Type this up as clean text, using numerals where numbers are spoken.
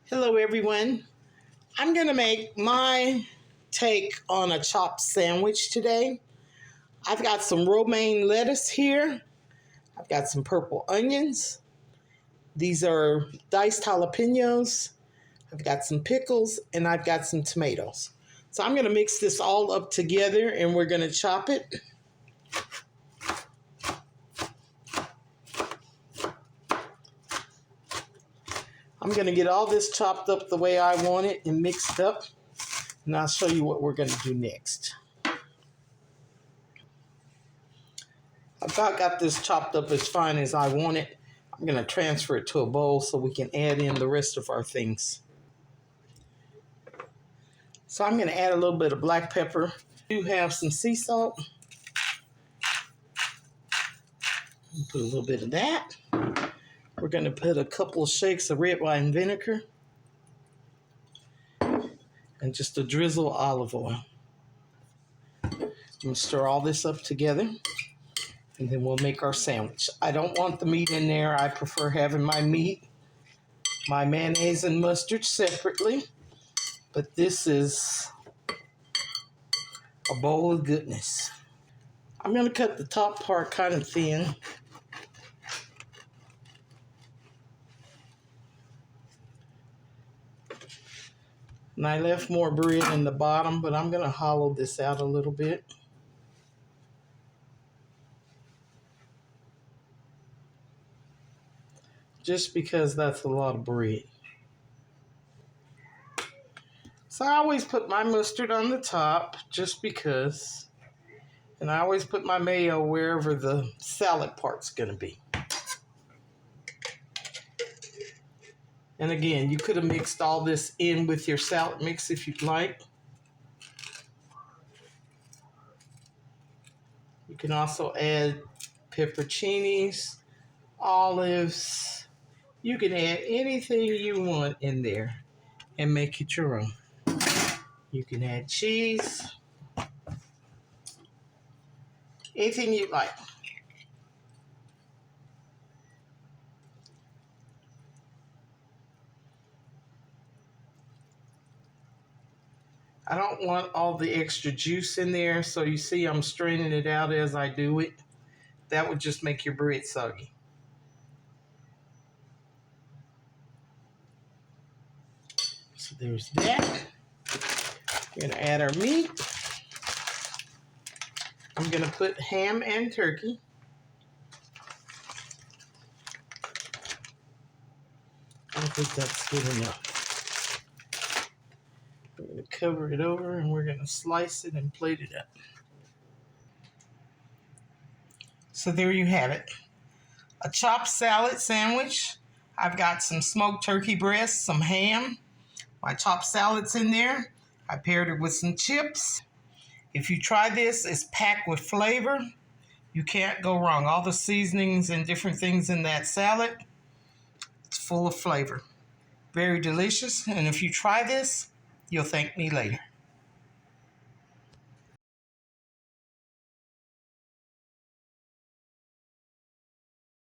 Hello everyone. I'm going to make my take on a chopped sandwich today. I've got some romaine lettuce here. I've got some purple onions. These are diced jalapenos. I've got some pickles and I've got some tomatoes. So I'm going to mix this all up together and we're going to chop it. I'm going to get all this chopped up the way I want it and mixed up, and I'll show you what we're going to do next. I've about got this chopped up as fine as I want it. I'm going to transfer it to a bowl so we can add in the rest of our things. So I'm going to add a little bit of black pepper. I do have some sea salt. Put a little bit of that. We're going to put a couple of shakes of red wine vinegar and just a drizzle of olive oil. I'm going to stir all this up together and then we'll make our sandwich. I don't want the meat in there. I prefer having my meat, my mayonnaise and mustard separately, but this is a bowl of goodness. I'm going to cut the top part kind of thin. And I left more bread in the bottom, but I'm going to hollow this out a little bit. Just because that's a lot of bread. So I always put my mustard on the top, just because. And I always put my mayo wherever the salad part's going to be. And again, you could have mixed all this in with your salad mix if you'd like. You can also add pepperoncinis, olives. You can add anything you want in there and make it your own. You can add cheese, anything you like. I don't want all the extra juice in there, so you see I'm straining it out as I do it. That would just make your bread soggy. So there's that. We're going to add our meat. I'm going to put ham and turkey. I think that's good enough. We're going to cover it over and we're going to slice it and plate it up. So there you have it. A chopped salad sandwich. I've got some smoked turkey breast, some ham. My chopped salad's in there. I paired it with some chips. If you try this, it's packed with flavor. You can't go wrong. All the seasonings and different things in that salad, it's full of flavor. Very delicious. And if you try this, you'll thank me later.